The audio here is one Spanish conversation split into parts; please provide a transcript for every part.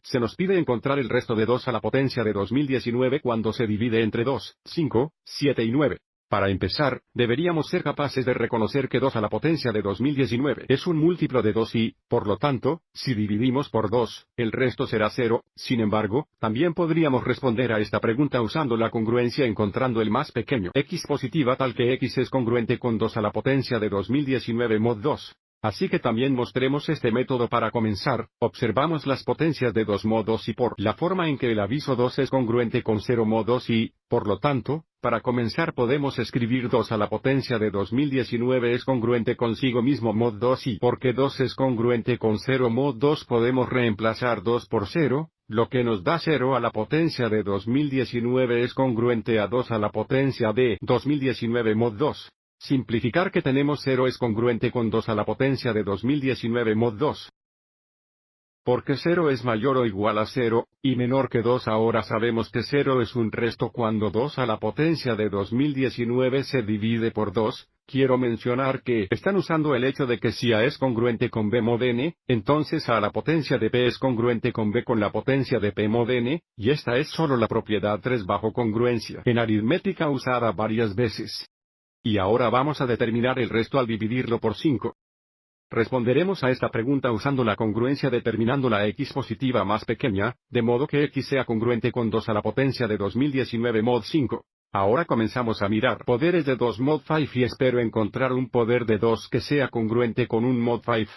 se nos pide encontrar el resto de 2 a la potencia de 2019 cuando se divide entre 2, 5, 7 y 9. Para empezar, deberíamos ser capaces de reconocer que 2 a la potencia de 2019 es un múltiplo de 2 y, por lo tanto, si dividimos por 2, el resto será 0. Sin embargo, también podríamos responder a esta pregunta usando la congruencia encontrando el más pequeño x positiva tal que x es congruente con 2 a la potencia de 2019 mod 2. Así que también mostremos este método para comenzar, observamos las potencias de 2 mod 2 y por la forma en que el aviso 2 es congruente con 0 mod 2 y, por lo tanto, para comenzar podemos escribir 2 a la potencia de 2019 es congruente consigo mismo mod 2 y porque 2 es congruente con 0 mod 2 podemos reemplazar 2 por 0, lo que nos da 0 a la potencia de 2019 es congruente a 2 a la potencia de 2019 mod 2. Simplificar que tenemos 0 es congruente con 2 a la potencia de 2019 mod 2. Porque 0 es mayor o igual a 0, y menor que 2 ahora sabemos que 0 es un resto cuando 2 a la potencia de 2019 se divide por 2, quiero mencionar que están usando el hecho de que si A es congruente con B mod n, entonces A a la potencia de P es congruente con B con la potencia de P mod n, y esta es solo la propiedad 3 bajo congruencia en aritmética usada varias veces. Y ahora vamos a determinar el resto al dividirlo por 5. Responderemos a esta pregunta usando la congruencia determinando la x positiva más pequeña, de modo que x sea congruente con 2 a la potencia de 2019 mod 5. Ahora comenzamos a mirar poderes de 2 mod 5 y espero encontrar un poder de 2 que sea congruente con un mod 5.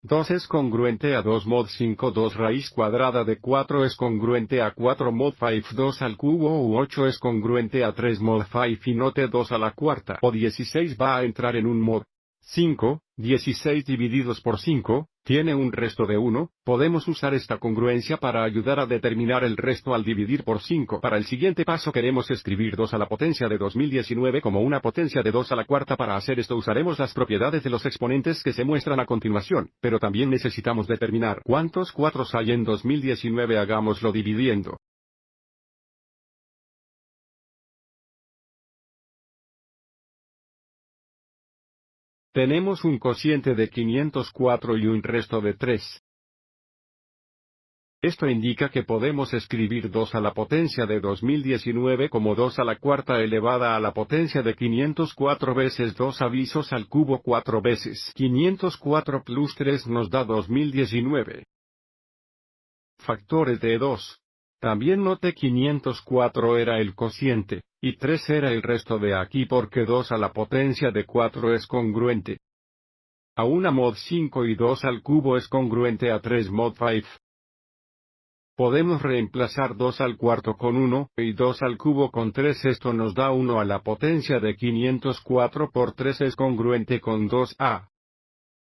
2 es congruente a 2 mod 5 2 raíz cuadrada de 4 es congruente a 4 mod 5 2 al cubo u 8 es congruente a 3 mod 5 y note 2 a la cuarta o 16 va a entrar en un mod 5, 16 divididos por 5, tiene un resto de 1, podemos usar esta congruencia para ayudar a determinar el resto al dividir por 5. Para el siguiente paso queremos escribir 2 a la potencia de 2019 como una potencia de 2 a la cuarta. Para hacer esto usaremos las propiedades de los exponentes que se muestran a continuación, pero también necesitamos determinar cuántos 4 hay en 2019 hagámoslo dividiendo. Tenemos un cociente de 504 y un resto de 3. Esto indica que podemos escribir 2 a la potencia de 2019 como 2 a la cuarta elevada a la potencia de 504 veces 2 avisos al cubo 4 veces 504 plus 3 nos da 2019. Factores de 2. También note 504 era el cociente, y 3 era el resto de aquí porque 2 a la potencia de 4 es congruente a 1 mod 5 y 2 al cubo es congruente a 3 mod 5. Podemos reemplazar 2 al cuarto con 1, y 2 al cubo con 3 esto nos da 1 a la potencia de 504 por 3 es congruente con 2a.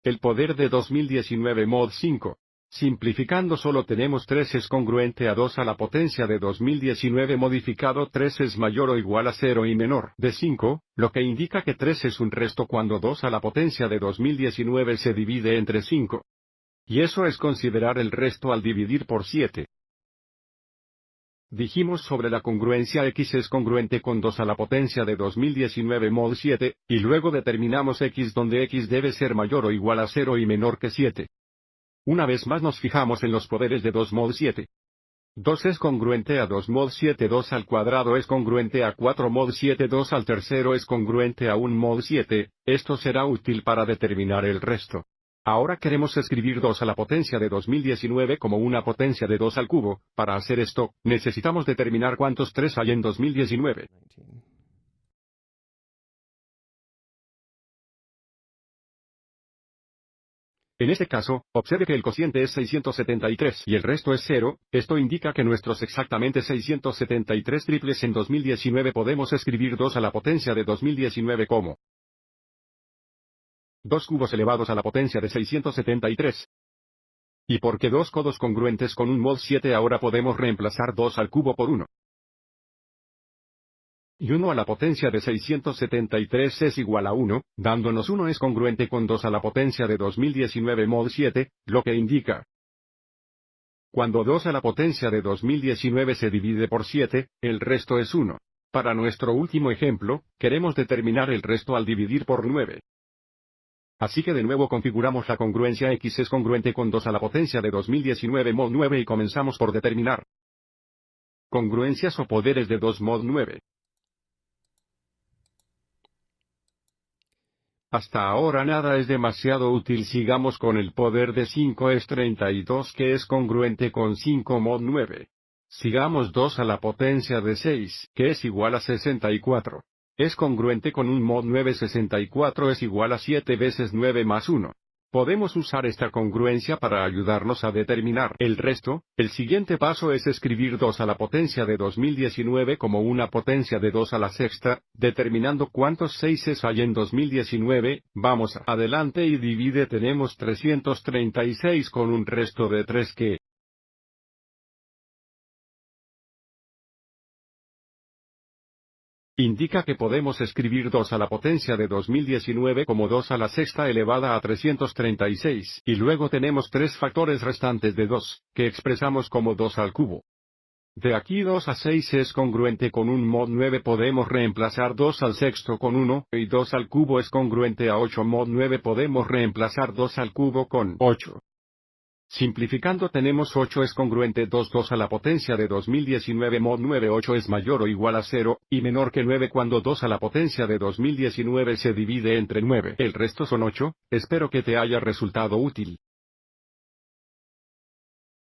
El poder de 2019 mod 5. Simplificando solo tenemos 3 es congruente a 2 a la potencia de 2019 modificado 3 es mayor o igual a 0 y menor de 5, lo que indica que 3 es un resto cuando 2 a la potencia de 2019 se divide entre 5. Y eso es considerar el resto al dividir por 7. Dijimos sobre la congruencia x es congruente con 2 a la potencia de 2019 mod 7, y luego determinamos x donde x debe ser mayor o igual a 0 y menor que 7. Una vez más nos fijamos en los poderes de 2 mod 7. 2 es congruente a 2 mod 7 2 al cuadrado es congruente a 4 mod 7 2 al tercero es congruente a 1 mod 7, esto será útil para determinar el resto. Ahora queremos escribir 2 a la potencia de 2019 como una potencia de 2 al cubo. Para hacer esto, necesitamos determinar cuántos 3 hay en 2019. En este caso, observe que el cociente es 673 y el resto es 0, esto indica que nuestros exactamente 673 triples en 2019 podemos escribir 2 a la potencia de 2019 como 2 cubos elevados a la potencia de 673. Y porque 2 codos congruentes con un mod 7 ahora podemos reemplazar 2 al cubo por 1. Y 1 a la potencia de 673 es igual a 1, dándonos 1 es congruente con 2 a la potencia de 2019 mod 7, lo que indica. Cuando 2 a la potencia de 2019 se divide por 7, el resto es 1. Para nuestro último ejemplo, queremos determinar el resto al dividir por 9. Así que de nuevo configuramos la congruencia x es congruente con 2 a la potencia de 2019 mod 9 y comenzamos por determinar congruencias o poderes de 2 mod 9. Hasta ahora nada es demasiado útil. Sigamos con el poder de 5 es 32 que es congruente con 5 mod 9. Sigamos 2 a la potencia de 6 que es igual a 64. Es congruente con un mod 9. 64 es igual a 7 veces 9 más 1. Podemos usar esta congruencia para ayudarnos a determinar el resto. El siguiente paso es escribir 2 a la potencia de 2019 como una potencia de 2 a la sexta, determinando cuántos 6 hay en 2019. Vamos adelante y divide. Tenemos 336 con un resto de 3 que indica que podemos escribir 2 a la potencia de 2019 como 2 a la sexta elevada a 336, y luego tenemos 3 factores restantes de 2, que expresamos como 2 al cubo. De aquí 2 a 6 es congruente con un mod 9. Podemos reemplazar 2 al sexto con 1, y 2 al cubo es congruente a 8 mod 9. Podemos reemplazar 2 al cubo con 8. Simplificando tenemos 8 es congruente 2 a la potencia de 2019 mod 9. 8 es mayor o igual a 0, y menor que 9 cuando 2 a la potencia de 2019 se divide entre 9. El resto son 8. Espero que te haya resultado útil.